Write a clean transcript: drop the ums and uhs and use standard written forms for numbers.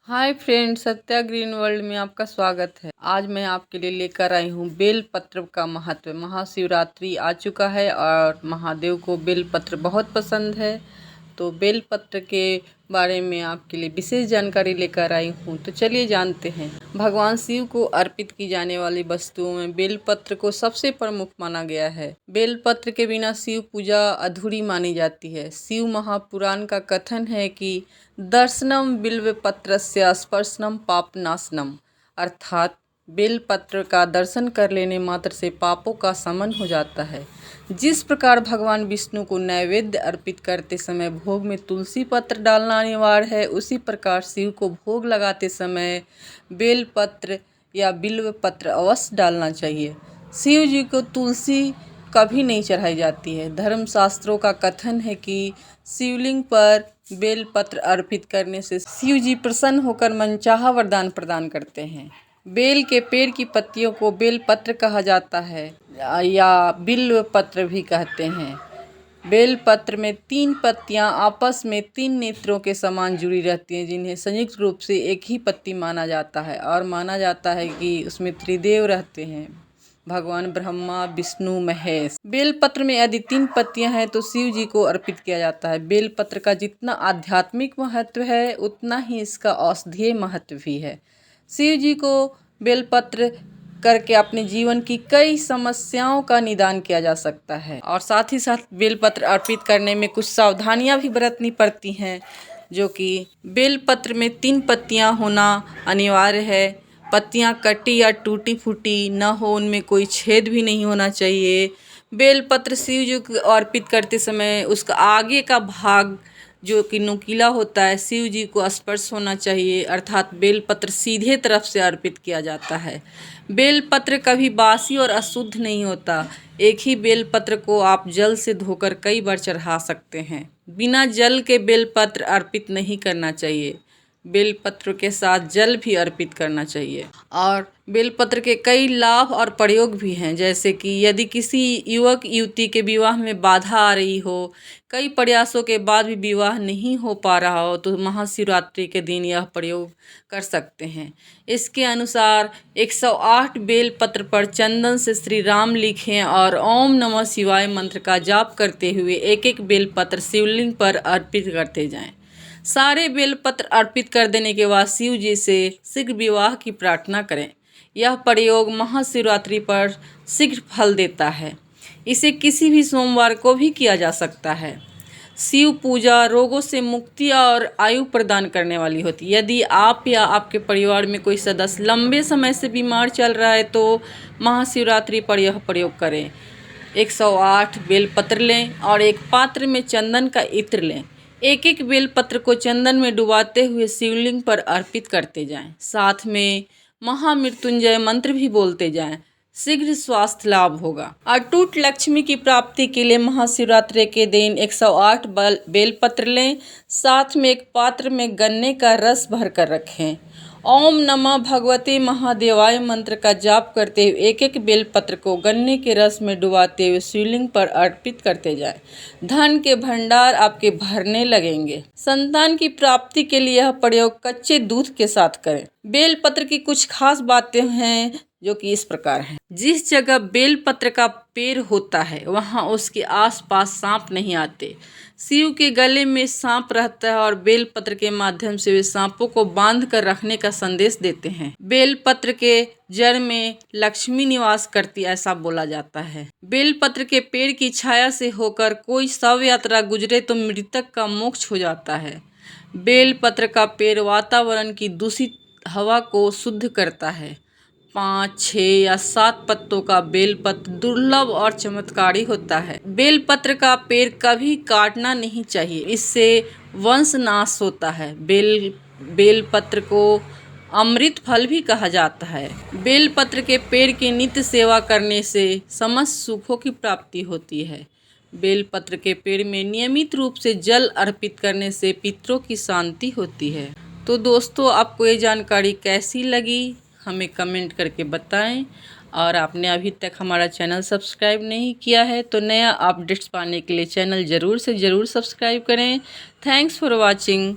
Hi friend, Satya green world में आपका स्वागत है। आज मैं आपके लिए लेकर आई हूँ बेल पत्र का महत्व। महाशिवरात्रि आ चुका है और महादेव को बेल पत्र बहुत पसंद है, तो बेल पत्र के बारे में आपके लिए विशेष जानकारी लेकर आई हूँ। तो चलिए जानते हैं। भगवान शिव को अर्पित की जाने वाली वस्तुओं में बेल पत्र को सबसे प्रमुख माना गया है। बेल पत्र के बिना शिव पूजा अधूरी मानी जाती है। शिव महापुराण का कथन है कि दर्शनम बिल्व पत्रस्य स्पर्शनम पापनाशनम, अर्थात बेल पत्र का दर्शन कर लेने मात्र से पापों का शमन हो जाता है। जिस प्रकार भगवान विष्णु को नैवेद्य अर्पित करते समय भोग में तुलसी पत्र डालना अनिवार्य है, उसी प्रकार शिव को भोग लगाते समय बेल पत्र या बिल्व पत्र अवश्य डालना चाहिए। शिव जी को तुलसी कभी नहीं चढ़ाई जाती है। धर्मशास्त्रों का कथन है कि शिवलिंग पर बेल पत्र अर्पित करने से शिव जी प्रसन्न होकर मनचाहा वरदान प्रदान करते हैं। बेल के पेड़ की पत्तियों को बेल पत्र कहा जाता है या बिल्व पत्र भी कहते हैं। बेल पत्र में 3 पत्तियां आपस में 3 नेत्रों के समान जुड़ी रहती हैं, जिन्हें संयुक्त रूप से एक ही पत्ती माना जाता है और माना जाता है कि उसमें त्रिदेव रहते हैं, भगवान ब्रह्मा, विष्णु, महेश। बेलपत्र में यदि 3 पत्तियां हैं तो शिव जी को अर्पित किया जाता है। बेलपत्र का जितना आध्यात्मिक महत्व है उतना ही इसका औषधीय महत्व भी है। शिव जी को बेलपत्र करके अपने जीवन की कई समस्याओं का निदान किया जा सकता है और साथ ही साथ बेलपत्र अर्पित करने में कुछ सावधानियां भी बरतनी पड़ती हैं, जो कि बेलपत्र में 3 पत्तियां होना अनिवार्य है। पत्तियां कटी या टूटी फूटी न हो, उनमें कोई छेद भी नहीं होना चाहिए। बेलपत्र शिव जी को अर्पित करते समय उसका आगे का भाग जो कि नुकीला होता है शिव जी को स्पर्श होना चाहिए, अर्थात बेलपत्र सीधे तरफ से अर्पित किया जाता है। बेलपत्र कभी बासी और अशुद्ध नहीं होता। एक ही बेलपत्र को आप जल से धोकर कई बार चढ़ा सकते हैं। बिना जल के बेलपत्र अर्पित नहीं करना चाहिए। बेलपत्र के साथ जल भी अर्पित करना चाहिए। और बेलपत्र के कई लाभ और प्रयोग भी हैं, जैसे कि यदि किसी युवक युवती के विवाह में बाधा आ रही हो, कई प्रयासों के बाद भी विवाह नहीं हो पा रहा हो, तो महाशिवरात्रि के दिन यह प्रयोग कर सकते हैं। इसके अनुसार 108 बेलपत्र पर चंदन से श्री राम लिखें और ओम नमः शिवाय मंत्र का जाप करते हुए एक एक बेलपत्र शिवलिंग पर अर्पित करते जाएं। सारे बेलपत्र अर्पित कर देने के बाद शिव जी से शीघ्र विवाह की प्रार्थना करें। यह प्रयोग महाशिवरात्रि पर शीघ्र फल देता है। इसे किसी भी सोमवार को भी किया जा सकता है। शिव पूजा रोगों से मुक्ति और आयु प्रदान करने वाली होती है। यदि आप या आपके परिवार में कोई सदस्य लंबे समय से बीमार चल रहा है तो महाशिवरात्रि पर यह प्रयोग करें। 108 बेलपत्र लें और एक पात्र में चंदन का इत्र लें। एक एक बेलपत्र को चंदन में डुबाते हुए शिवलिंग पर अर्पित करते जाएं। साथ में महामृत्युंजय मंत्र भी बोलते जाएं। शीघ्र स्वास्थ्य लाभ होगा। अटूट लक्ष्मी की प्राप्ति के लिए महाशिवरात्रि के दिन 108 बेलपत्र लें। साथ में एक पात्र में गन्ने का रस भर कर रखें। ओम नमः भगवते महादेवाय मंत्र का जाप करते हुए एक एक बेलपत्र को गन्ने के रस में डुबाते हुए शिवलिंग पर अर्पित करते जाएं। धन के भंडार आपके भरने लगेंगे। संतान की प्राप्ति के लिए यह प्रयोग कच्चे दूध के साथ करें। बेलपत्र की कुछ खास बातें हैं जो कि इस प्रकार हैं। जिस जगह बेलपत्र का पेड़ होता है वहाँ उसके आसपास सांप नहीं आते। शिव के गले में सांप रहता है और बेलपत्र के माध्यम से वे सांपों को बांध कर रखने का संदेश देते हैं। बेलपत्र के जड़ में लक्ष्मी निवास करती, ऐसा बोला जाता है। बेलपत्र के पेड़ की छाया से होकर कोई शव यात्रा गुजरे तो मृतक का मोक्ष हो जाता है। बेलपत्र का पेड़ वातावरण की दूषित हवा को शुद्ध करता है। 5, 6 या 7 पत्तों का बेलपत्र दुर्लभ और चमत्कारी होता है। बेलपत्र का पेड़ कभी काटना नहीं चाहिए, इससे वंश नाश होता है। बेलपत्र को अमृत फल भी कहा जाता है। बेलपत्र के पेड़ की नित्य सेवा करने से समस्त सुखों की प्राप्ति होती है। बेलपत्र के पेड़ में नियमित रूप से जल अर्पित करने से पितरों की शांति होती है। तो दोस्तों, आपको ये जानकारी कैसी लगी हमें कमेंट करके बताएं। और आपने अभी तक हमारा चैनल सब्सक्राइब नहीं किया है तो नया अपडेट्स पाने के लिए चैनल ज़रूर से ज़रूर सब्सक्राइब करें। Thanks for watching.